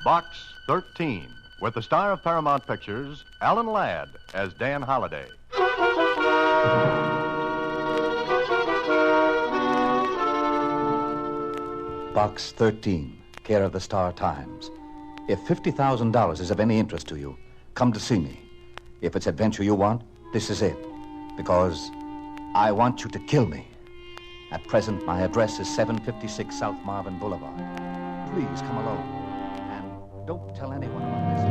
Box 13, with the star of Paramount Pictures, Alan Ladd, as Dan Holliday. Box 13, care of the Star Times. If $50,000 is of any interest to you, come to see me. If it's adventure you want, this is it. Because I want you to kill me. At present, my address is 756 South Marvin Boulevard. Please come alone. And don't tell anyone about this.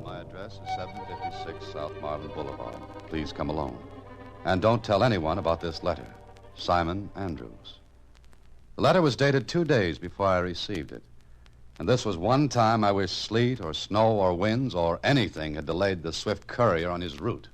My address is 756 South Marvin Boulevard. Please come alone. And don't tell anyone about this letter. Simon Andrews. The letter was dated 2 days before I received it. And this was one time I wish sleet or snow or winds or anything had delayed the swift courier on his route.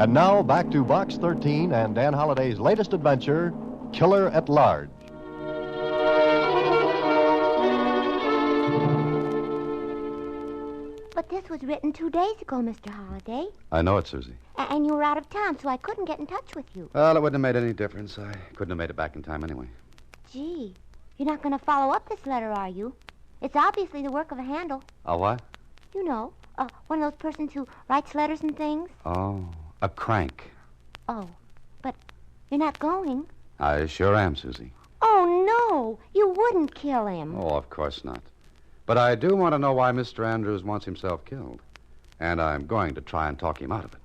And now, back to Box 13 and Dan Holliday's latest adventure, Killer at Large. But this was written 2 days ago, Mr. Holliday. I know it, Susie. And you were out of town, so I couldn't get in touch with you. Well, it wouldn't have made any difference. I couldn't have made it back in time anyway. Gee, you're not going to follow up this letter, are you? It's obviously the work of a handle. A what? You know, one of those persons who writes letters and things. Oh, a crank. Oh, but you're not going. I sure am, Susie. Oh, no, you wouldn't kill him. Oh, of course not. But I do want to know why Mr. Andrews wants himself killed. And I'm going to try and talk him out of it.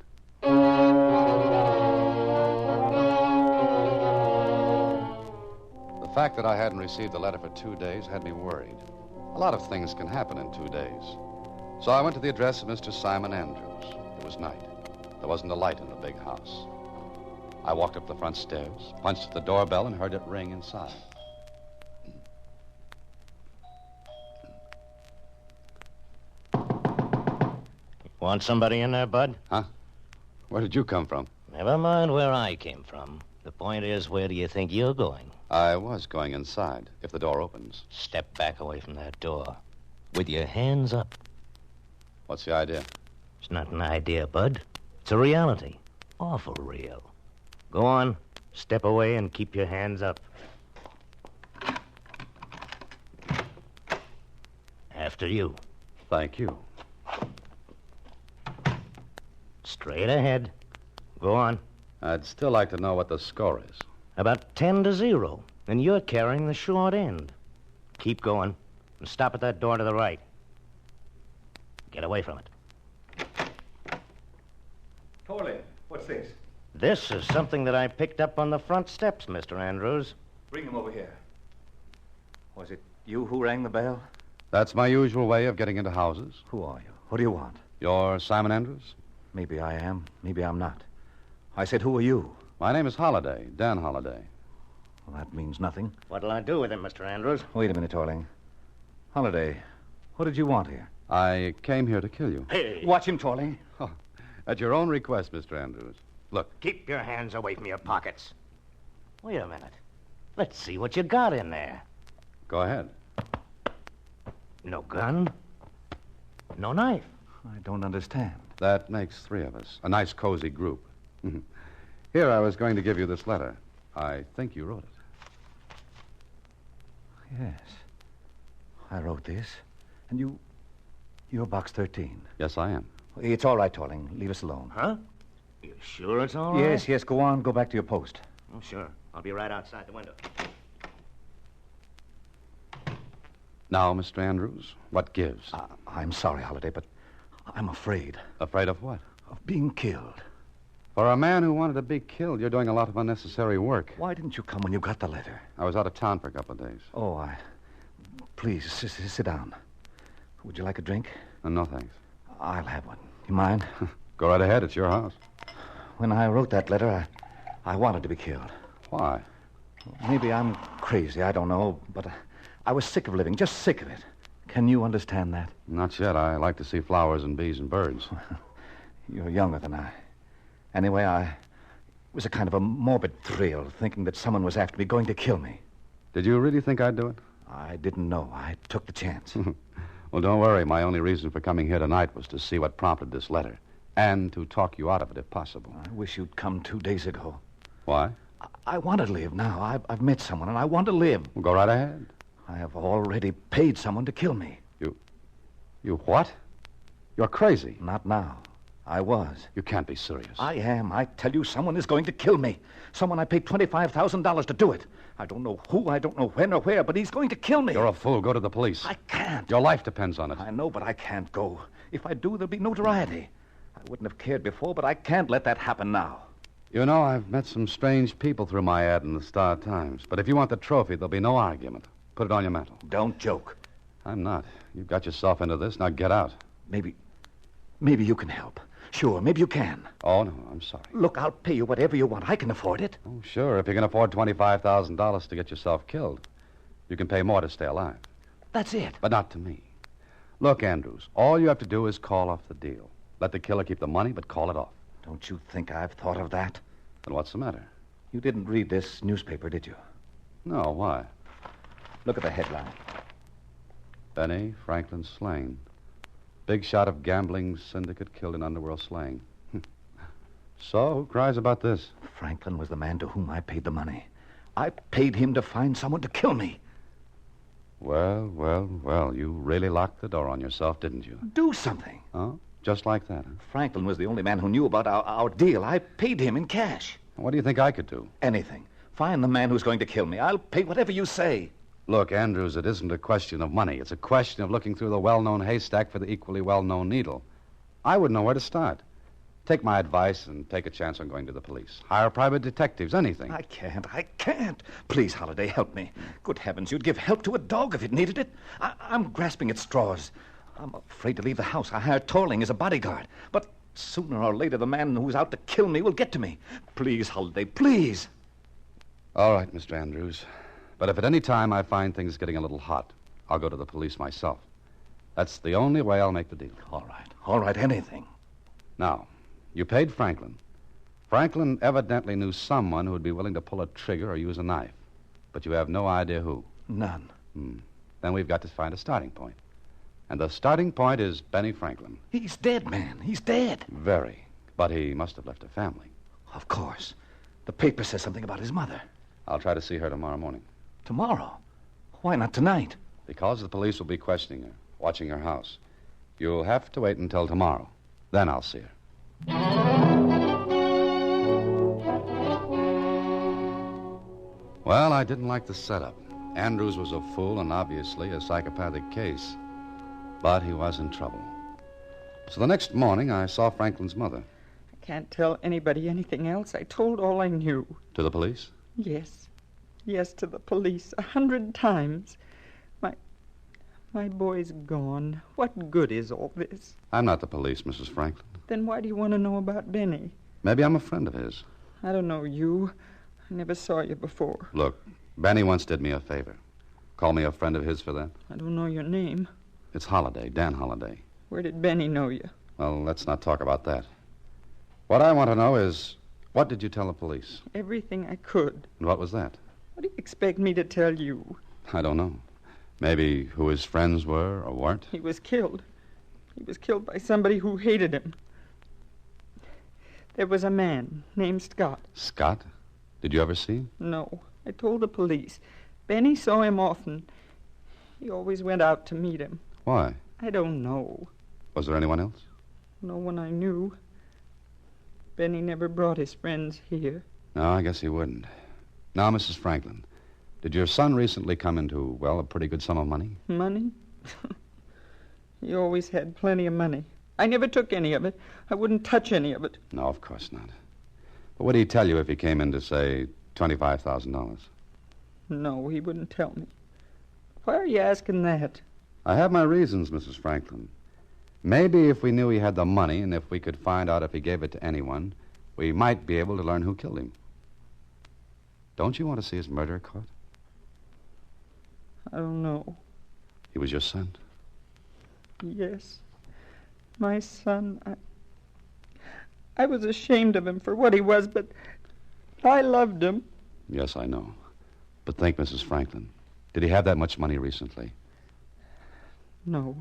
The fact that I hadn't received the letter for 2 days had me worried. A lot of things can happen in 2 days. So I went to the address of Mr. Simon Andrews. It was night. There wasn't a light in the big house. I walked up the front stairs, punched at the doorbell, and heard it ring inside. Want somebody in there, Bud? Huh? Where did you come from? Never mind where I came from. The point is, where do you think you're going? I was going inside, if the door opens. Step back away from that door. With your hands up. What's the idea? It's not an idea, Bud. It's a reality. Awful real. Go on. Step away and keep your hands up. After you. Thank you. Straight ahead. Go on. I'd still like to know what the score is. About 10-0, and you're carrying the short end. Keep going, and stop at that door to the right. Get away from it. Torley, what's this? This is something that I picked up on the front steps, Mr. Andrews. Bring him over here. Was it you who rang the bell? That's my usual way of getting into houses. Who are you? What do you want? You're Simon Andrews? Maybe I am. Maybe I'm not. I said, who are you? My name is Holliday, Dan Holliday. Well, that means nothing. What'll I do with him, Mr. Andrews? Wait a minute, Torling. Holliday, what did you want here? I came here to kill you. Hey! Watch him, Torling. Oh, at your own request, Mr. Andrews. Look. Keep your hands away from your pockets. Wait a minute. Let's see what you got in there. Go ahead. No gun. No knife. I don't understand. That makes 3 of us. A nice, cozy group. Here, I was going to give you this letter. I think you wrote it. Yes. I wrote this. And you're Box 13. Yes, I am. It's all right, Torling. Leave us alone. Huh? You sure it's all right? Yes, go on. Go back to your post. Oh, sure. I'll be right outside the window. Now, Mr. Andrews, what gives? I'm sorry, Holliday, but I'm afraid. Afraid of what? Of being killed. For a man who wanted to be killed, you're doing a lot of unnecessary work. Why didn't you come when you got the letter? I was out of town for a couple of days. Oh, Please, sit down. Would you like a drink? No, thanks. I'll have one. You mind? Go right ahead. It's your house. When I wrote that letter, I wanted to be killed. Why? Maybe I'm crazy, I don't know, but I was sick of living, just sick of it. Can you understand that? Not yet. I like to see flowers and bees and birds. You're younger than I. Anyway, it was a kind of a morbid thrill thinking that someone was after me, going to kill me. Did you really think I'd do it? I didn't know. I took the chance. Well, don't worry. My only reason for coming here tonight was to see what prompted this letter, and to talk you out of it if possible. I wish you'd come 2 days ago. Why? I want to live now. I've met someone, and I want to live. Well, go right ahead. I have already paid someone to kill me. You what? You're crazy. Not now. I was. You can't be serious. I am. I tell you, someone is going to kill me. Someone I paid $25,000 to do it. I don't know who, I don't know when or where, but he's going to kill me. You're a fool. Go to the police. I can't. Your life depends on it. I know, but I can't go. If I do, there'll be notoriety. I wouldn't have cared before, but I can't let that happen now. You know, I've met some strange people through my ad in the Star Times. But if you want the trophy, there'll be no argument. Put it on your mantle. Don't joke. I'm not. You've got yourself into this. Now get out. Maybe you can help. Sure, maybe you can. Oh, no, I'm sorry. Look, I'll pay you whatever you want. I can afford it. Oh, sure. If you can afford $25,000 to get yourself killed, you can pay more to stay alive. That's it. But not to me. Look, Andrews, all you have to do is call off the deal. Let the killer keep the money, but call it off. Don't you think I've thought of that? Then what's the matter? You didn't read this newspaper, did you? No, why? Look at the headline. Benny Franklin slain. Big shot of gambling syndicate killed in underworld slaying. So, who cries about this? Franklin was the man to whom I paid the money. I paid him to find someone to kill me. Well, you really locked the door on yourself, didn't you? Do something. Oh, just like that, huh? Franklin was the only man who knew about our deal. I paid him in cash. What do you think I could do? Anything. Find the man who's going to kill me. I'll pay whatever you say. Look, Andrews, it isn't a question of money. It's a question of looking through the well-known haystack for the equally well-known needle. I wouldn't know where to start. Take my advice and take a chance on going to the police. Hire private detectives, anything. I can't. Please, Holliday, help me. Good heavens, you'd give help to a dog if it needed it. I'm grasping at straws. I'm afraid to leave the house. I hired Torling as a bodyguard. But sooner or later, the man who's out to kill me will get to me. Please, Holliday, please. All right, Mr. Andrews. But if at any time I find things getting a little hot, I'll go to the police myself. That's the only way I'll make the deal. All right, anything. Now, you paid Franklin. Franklin evidently knew someone who would be willing to pull a trigger or use a knife. But you have no idea who. None. Then we've got to find a starting point. And the starting point is Benny Franklin. He's dead, man. He's dead. Very. But he must have left a family. Of course. The paper says something about his mother. I'll try to see her tomorrow morning. Tomorrow? Why not tonight? Because the police will be questioning her, watching her house. You'll have to wait until tomorrow. Then I'll see her. Well, I didn't like the setup. Andrews was a fool and obviously a psychopathic case. But he was in trouble. So the next morning, I saw Franklin's mother. I can't tell anybody anything else. I told all I knew. To the police? Yes, to the police 100 times. My boy's gone. What good is all this? I'm not the police, Mrs. Franklin. Then why do you want to know about Benny? Maybe I'm a friend of his. I don't know you. I never saw you before. Look, Benny once did me a favor. Call me a friend of his for that? I don't know your name. It's Holliday, Dan Holliday. Where did Benny know you? Well, let's not talk about that. What I want to know is, what did you tell the police? Everything I could. And what was that? What do you expect me to tell you? I don't know. Maybe who his friends were or weren't? He was killed. He was killed by somebody who hated him. There was a man named Scott. Scott? Did you ever see him? No. I told the police. Benny saw him often. He always went out to meet him. Why? I don't know. Was there anyone else? No one I knew. Benny never brought his friends here. No, I guess he wouldn't. Now, Mrs. Franklin, did your son recently come into, well, a pretty good sum of money? Money? He always had plenty of money. I never took any of it. I wouldn't touch any of it. No, of course not. But what did he tell you if he came in to, say, $25,000? No, he wouldn't tell me. Why are you asking that? I have my reasons, Mrs. Franklin. Maybe if we knew he had the money and if we could find out if he gave it to anyone, we might be able to learn who killed him. Don't you want to see his murderer caught? I don't know. He was your son? Yes. My son. I was ashamed of him for what he was, but I loved him. Yes, I know. But think, Mrs. Franklin. Did he have that much money recently? No,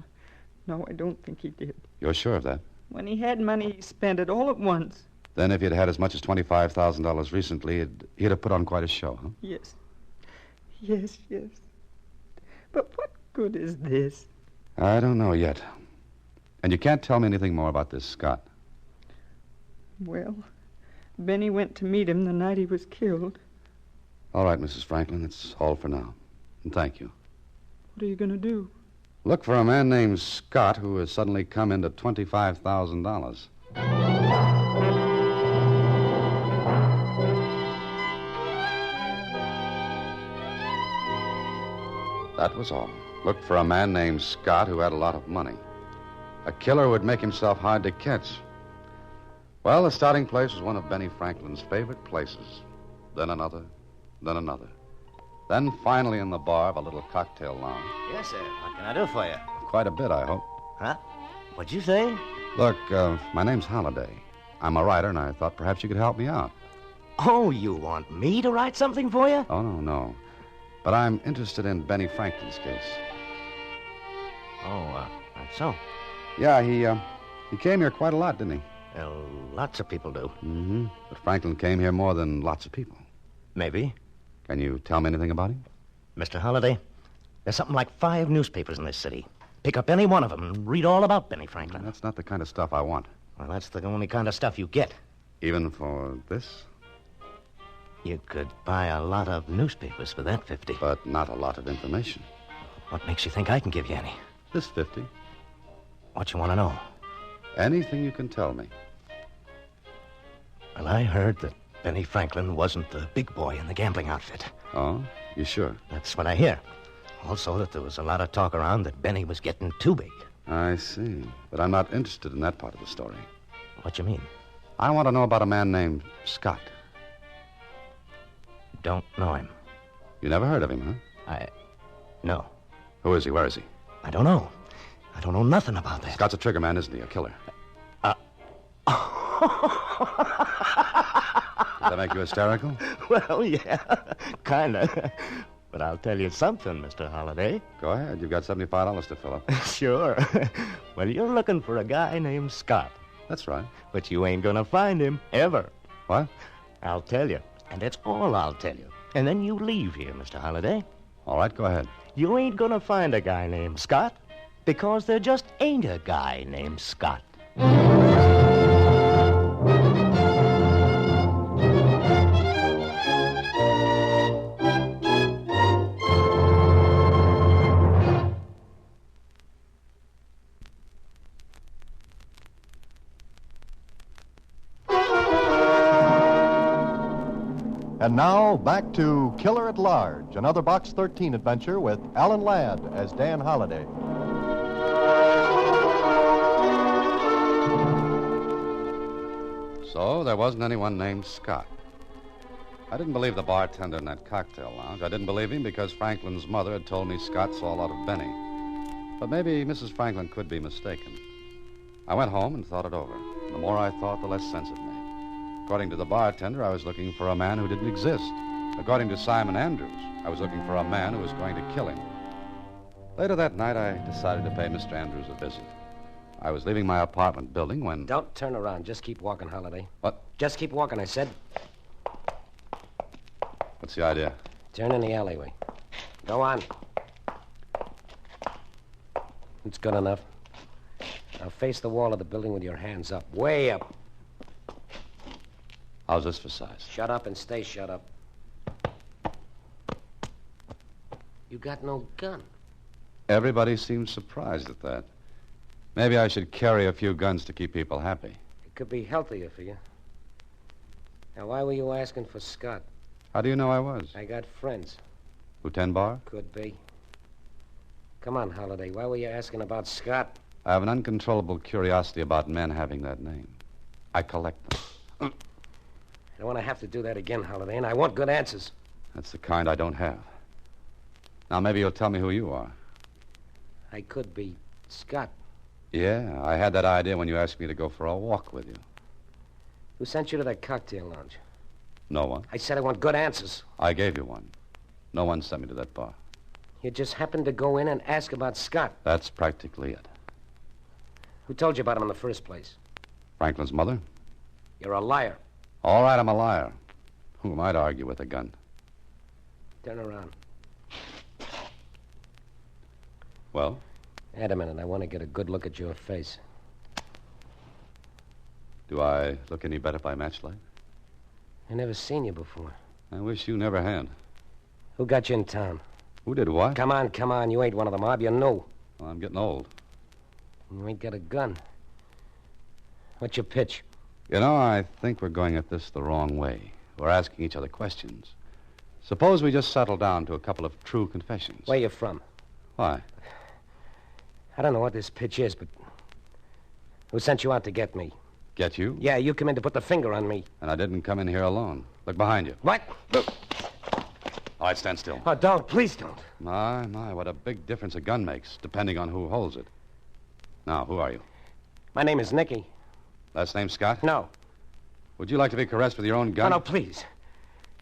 I don't think he did. You're sure of that? When he had money, he spent it all at once. Then if he'd had as much as $25,000 recently, he'd have put on quite a show, huh? Yes. But what good is this? I don't know yet. And you can't tell me anything more about this Scott. Well, Benny went to meet him the night he was killed. All right, Mrs. Franklin, that's all for now. And thank you. What are you going to do? Look for a man named Scott who has suddenly come into $25,000. That was all. Looked for a man named Scott who had a lot of money. A killer who would make himself hard to catch. Well, the starting place was one of Benny Franklin's favorite places. Then another, then another. Then finally in the bar of a little cocktail lounge. Yes, sir. What can I do for you? Quite a bit, I hope. Huh? What'd you say? Look, my name's Holliday. I'm a writer, and I thought perhaps you could help me out. Oh, you want me to write something for you? Oh, no. But I'm interested in Benny Franklin's case. Oh, that's so. Yeah, he came here quite a lot, didn't he? Well, lots of people do. Mm-hmm. But Franklin came here more than lots of people. Maybe. Can you tell me anything about him? Mr. Holliday, there's something like 5 newspapers in this city. Pick up any one of them and read all about Benny Franklin. That's not the kind of stuff I want. Well, that's the only kind of stuff you get. Even for this? You could buy a lot of newspapers for that 50. But not a lot of information. What makes you think I can give you any? This 50. What you want to know? Anything you can tell me. Well, I heard that Benny Franklin wasn't the big boy in the gambling outfit. Oh? You sure? That's what I hear. Also, that there was a lot of talk around that Benny was getting too big. I see. But I'm not interested in that part of the story. What you mean? I want to know about a man named Scott. Don't know him. You never heard of him, huh? No. Who is he? Where is he? I don't know. I don't know nothing about that. Scott's a trigger man, isn't he? A killer. Does that make you hysterical? Well, yeah, kind of. But I'll tell you something, Mr. Holliday. Go ahead. You've got $75 to fill up. Sure. Well, you're looking for a guy named Scott. That's right. But you ain't gonna find him, ever. What? I'll tell you. And that's all I'll tell you. And then you leave here, Mr. Holliday. All right, go ahead. You ain't gonna find a guy named Scott because there just ain't a guy named Scott. And now, back to Killer at Large, another Box 13 adventure with Alan Ladd as Dan Holliday. So there wasn't anyone named Scott. I didn't believe the bartender in that cocktail lounge. I didn't believe him because Franklin's mother had told me Scott saw a lot of Benny. But maybe Mrs. Franklin could be mistaken. I went home and thought it over. The more I thought, the less sense it made. According to the bartender, I was looking for a man who didn't exist. According to Simon Andrews, I was looking for a man who was going to kill him. Later that night, I decided to pay Mr. Andrews a visit. I was leaving my apartment building when... Don't turn around. Just keep walking, Holliday. What? Just keep walking, I said. What's the idea? Turn in the alleyway. Go on. It's good enough. Now face the wall of the building with your hands up. Way up. How's this for size? Shut up and stay shut up. You got no gun. Everybody seems surprised at that. Maybe I should carry a few guns to keep people happy. It could be healthier for you. Now, why were you asking for Scott? How do you know I was? I got friends. Lieutenant Barr? Could be. Come on, Holliday. Why were you asking about Scott? I have an uncontrollable curiosity about men having that name. I collect them. I don't want to have to do that again, Holliday, and I want good answers. That's the kind I don't have. Now, maybe you'll tell me who you are. I could be Scott. Yeah, I had that idea when you asked me to go for a walk with you. Who sent you to that cocktail lounge? No one. I said I want good answers. I gave you one. No one sent me to that bar. You just happened to go in and ask about Scott. That's practically it. Who told you about him in the first place? Franklin's mother? You're a liar. All right, I'm a liar. Who might argue with a gun? Turn around. Well? Wait a minute. I want to get a good look at your face. Do I look any better by matchlight? I never seen you before. I wish you never had. Who got you in town? Who did what? Come on. You ain't one of the mob. You know. Well, I'm getting old. You ain't got a gun. What's your pitch? You know, I think we're going at this the wrong way. We're asking each other questions. Suppose we just settle down to a couple of true confessions. Where you from? Why? I don't know what this pitch is, but who sent you out to get me? Get you? Yeah, you come in to put the finger on me. And I didn't come in here alone. Look behind you. What? Look. All right, stand still. Oh, don't. Please don't. My, what a big difference a gun makes, depending on who holds it. Now, who are you? My name is Nicky. Last name Scott? No. Would you like to be caressed with your own Oh, gun? no, please.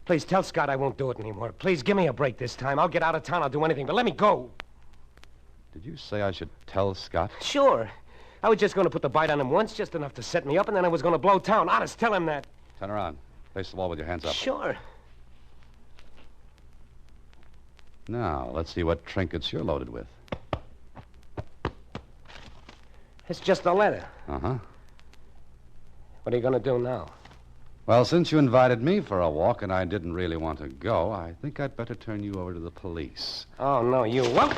Please tell Scott I won't do it anymore. Please give me a break this time. I'll get out of town. I'll do anything, but let me go. Did you say I should tell Scott? Sure. I was just going to put the bite on him once, just enough to set me up, and then I was going to blow town. Honest, tell him that. Turn around. Face the wall with your hands up. Sure. Now, let's see what trinkets you're loaded with. It's just a letter. Uh-huh. What are you going to do now? Well, since you invited me for a walk and I didn't really want to go, I think I'd better turn you over to the police. Oh, no, you won't.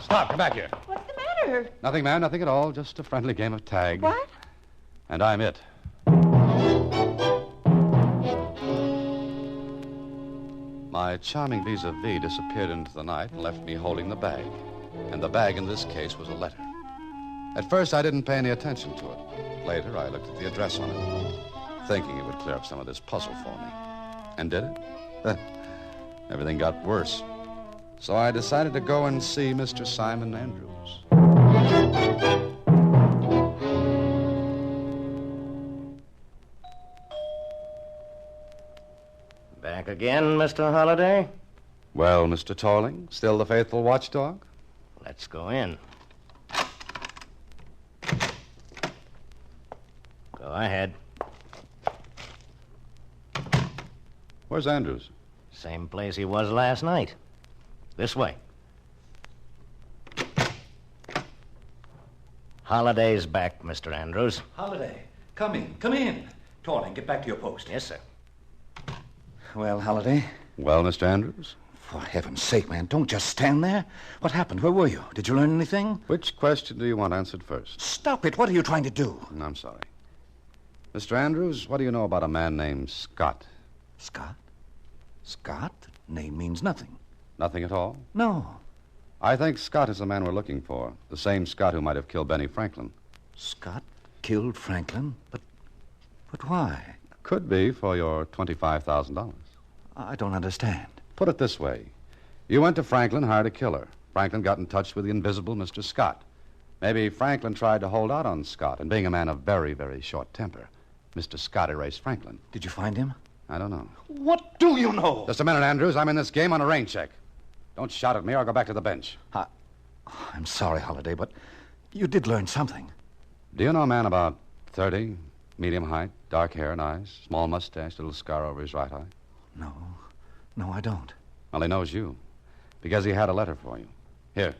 Stop. Come back here. What's the matter? Nothing, ma'am. Nothing at all. Just a friendly game of tag. What? And I'm it. My charming vis-a-vis disappeared into the night and left me holding the bag. And the bag in this case was a letter. At first, I didn't pay any attention to it. Later, I looked at the address on it, thinking it would clear up some of this puzzle for me. And did it? Everything got worse. So I decided to go and see Mr. Simon Andrews. Back again, Mr. Holliday? Well, Mr. Torling, still the faithful watchdog? Let's go in. Go ahead. Where's Andrews? Same place he was last night. This way. Holliday's back, Mr. Andrews. Holliday, come in, come in. Torling, get back to your post. Yes, sir. Well, Holliday? Well, Mr. Andrews? For heaven's sake, man, don't just stand there. What happened? Where were you? Did you learn anything? Which question do you want answered first? Stop it. What are you trying to do? I'm sorry. Mr. Andrews, what do you know about a man named Scott? Scott? Scott? Name means nothing. Nothing at all? No. I think Scott is the man we're looking for. The same Scott who might have killed Benny Franklin. Scott killed Franklin? But why? Could be for your $25,000. I don't understand. Put it this way. You went to Franklin, hired a killer. Franklin got in touch with the invisible Mr. Scott. Maybe Franklin tried to hold out on Scott, and being a man of very, very short temper, Mr. Scott erased Franklin. Did you find him? I don't know. What do you know? Just a minute, Andrews. I'm in this game on a rain check. Don't shout at me or I'll go back to the bench. I'm sorry, Holliday, but you did learn something. Do you know a man about 30, medium height, dark hair and eyes, small mustache, little scar over his right eye? No, I don't. Well, he knows you, because he had a letter for you. Here.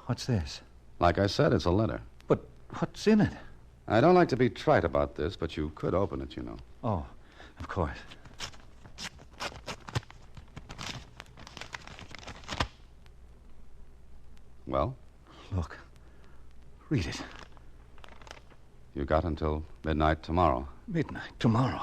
What's this? Like I said, it's a letter. But what's in it? I don't like to be trite about this, but you could open it, you know. Oh, of course. Well? Look. Read it. You got until midnight tomorrow. Midnight tomorrow.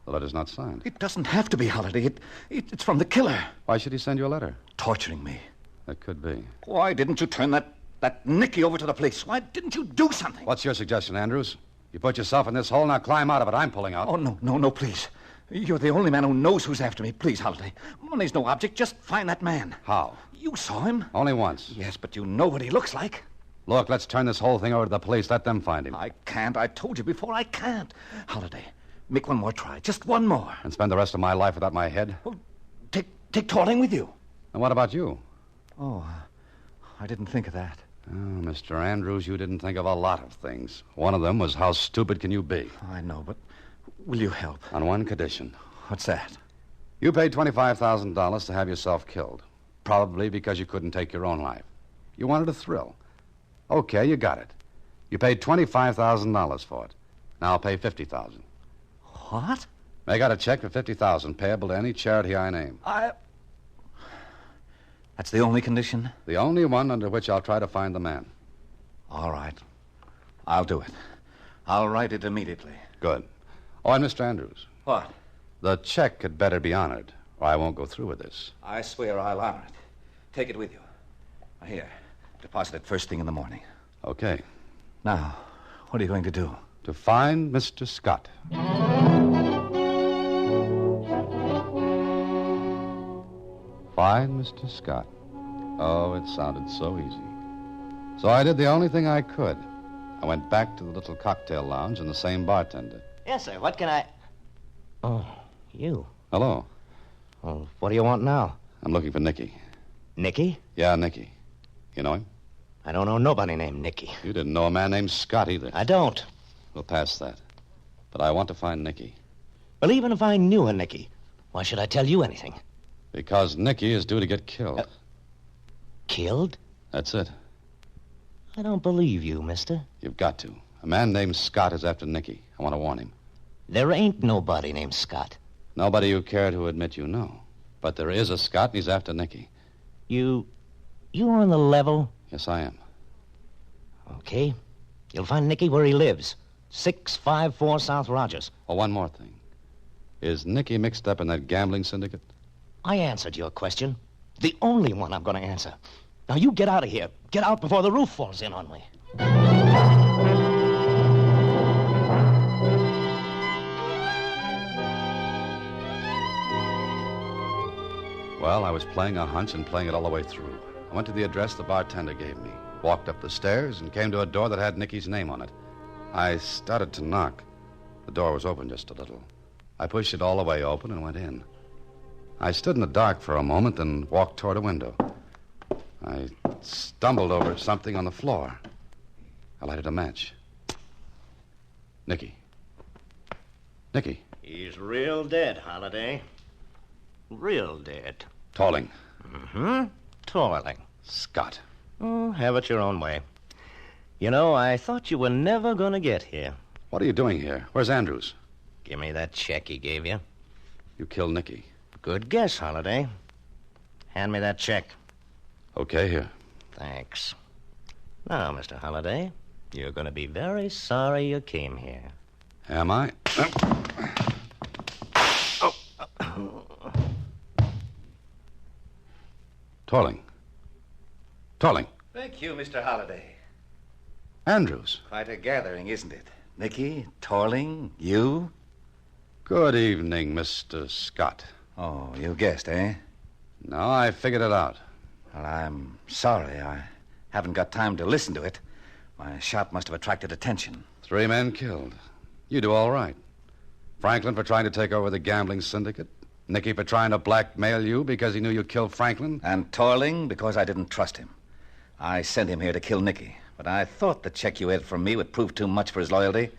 The letter's not signed. It doesn't have to be, Holliday. It's from the killer. Why should he send you a letter? Torturing me. That could be. Why didn't you turn that Nicky over to the police? Why didn't you do something? What's your suggestion, Andrews? You put yourself in this hole, now climb out of it. I'm pulling out. Oh, no, please. You're the only man who knows who's after me. Please, Holliday. Money's no object. Just find that man. How? You saw him. Only once. Yes, but you know what he looks like. Look, let's turn this whole thing over to the police. Let them find him. I can't. I told you before, I can't. Holiday, make one more try. Just one more. And spend the rest of my life without my head? Well, take Torling with you. And what about you? Oh, I didn't think of that. Oh, Mr. Andrews, you didn't think of a lot of things. One of them was how stupid can you be? I know, but will you help? On one condition. What's that? You paid $25,000 to have yourself killed. Probably because you couldn't take your own life. You wanted a thrill. Okay, you got it. You paid $25,000 for it. Now I'll pay $50,000. What? Make out a check for $50,000 payable to any charity I name. That's the only condition? The only one under which I'll try to find the man. All right. I'll do it. I'll write it immediately. Good. Oh, and Mr. Andrews. What? The check had better be honored, or I won't go through with this. I swear I'll honor it. Take it with you. Here, deposit it first thing in the morning. Okay. Now, what are you going to do? To find Mr. Scott. Find Mr. Scott. Oh, it sounded so easy. So I did the only thing I could. I went back to the little cocktail lounge and the same bartender. Yes, sir. What can I... Oh, you. Hello. Well, what do you want now? I'm looking for Nicky. Nicky? Yeah, Nicky. You know him? I don't know nobody named Nicky. You didn't know a man named Scott either. I don't. We'll pass that. But I want to find Nicky. Well, even if I knew a Nicky, why should I tell you anything? Because Nicky is due to get killed. Killed? That's it. I don't believe you, mister. You've got to. A man named Scott is after Nicky. I want to warn him. There ain't nobody named Scott. Nobody you care to admit you know. But there is a Scott, and he's after Nicky. You on the level? Yes, I am. Okay. You'll find Nicky where he lives. 654 South Rogers. Oh, one more thing. Is Nicky mixed up in that gambling syndicate? I answered your question. The only one I'm going to answer. Now, you get out of here. Get out before the roof falls in on me. Well, I was playing a hunch and playing it all the way through. I went to the address the bartender gave me, walked up the stairs, and came to a door that had Nicky's name on it. I started to knock. The door was open just a little. I pushed it all the way open and went in. I stood in the dark for a moment and walked toward a window. I stumbled over something on the floor. I lighted a match. Nicky. Nicky. He's real dead, Holiday. Real dead. Torling. Mm-hmm. Torling. Scott. Oh, have it your own way. You know, I thought you were never going to get here. What are you doing here? Where's Andrews? Give me that check he gave you. You killed Nicky. Good guess, Holiday. Hand me that check. Okay, here. Thanks. Now, Mr. Holiday, you're going to be very sorry you came here. Am I? Torling. Torling. Thank you, Mr. Holliday. Andrews. Quite a gathering, isn't it? Nicky, Torling, you. Good evening, Mr. Scott. Oh, you guessed, eh? No, I figured it out. Well, I'm sorry. I haven't got time to listen to it. My shot must have attracted attention. 3 men killed. You do all right. Franklin for trying to take over the gambling syndicate. Nicky for trying to blackmail you because he knew you killed Franklin. And Torling because I didn't trust him. I sent him here to kill Nicky, but I thought the check you had from me would prove too much for his loyalty.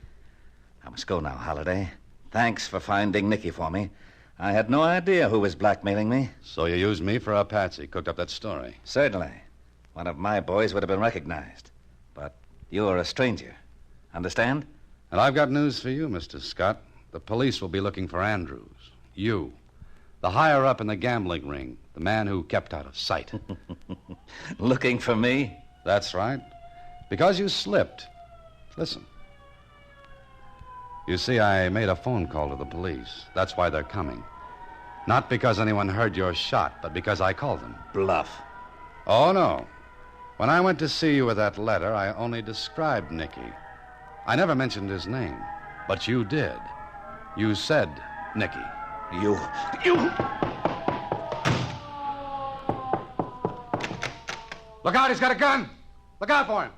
I must go now, Holliday. Thanks for finding Nicky for me. I had no idea who was blackmailing me. So you used me for a patsy, cooked up that story. Certainly. One of my boys would have been recognized. But you're a stranger. Understand? And I've got news for you, Mr. Scott. The police will be looking for Andrews. You. The higher up in the gambling ring. The man who kept out of sight. Looking for me? That's right. Because you slipped. Listen. You see, I made a phone call to the police. That's why they're coming. Not because anyone heard your shot, but because I called them. Bluff. Oh, no. When I went to see you with that letter, I only described Nicky. I never mentioned his name. But you did. You said Nicky. You... Look out, he's got a gun! Look out for him!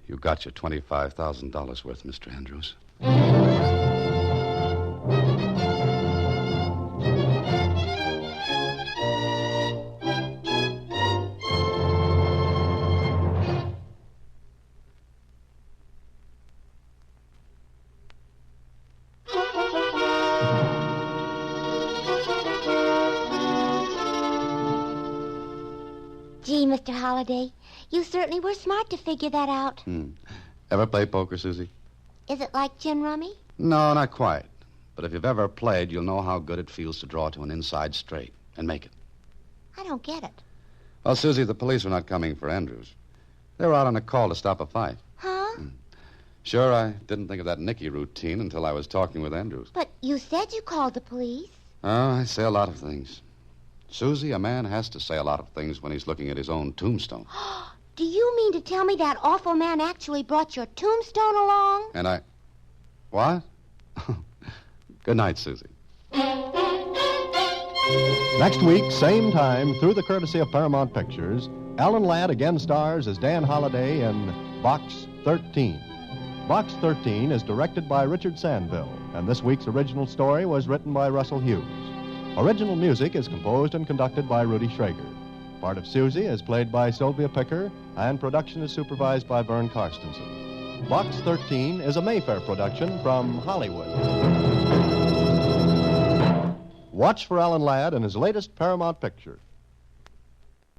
You got your $25,000 worth, Mr. Andrews. Gee, Mr. Holliday, you certainly were smart to figure that out. Ever play poker, Susie? Is it like gin rummy? No, not quite. But if you've ever played, you'll know how good it feels to draw to an inside straight and make it. I don't get it. Well, Susie, the police were not coming for Andrews. They were out on a call to stop a fight. Huh? Sure, I didn't think of that Nicky routine until I was talking with Andrews. But you said you called the police. Oh, I say a lot of things. Susie, a man has to say a lot of things when he's looking at his own tombstone. Do you mean to tell me that awful man actually brought your tombstone along? And I... What? Good night, Susie. Next week, same time, through the courtesy of Paramount Pictures, Alan Ladd again stars as Dan Holliday in Box 13. Box 13 is directed by Richard Sandville, and this week's original story was written by Russell Hughes. Original music is composed and conducted by Rudy Schrager. Part of Susie is played by Sylvia Picker, and production is supervised by Vern Karstensen. Box 13 is a Mayfair production from Hollywood. Watch for Alan Ladd in his latest Paramount picture.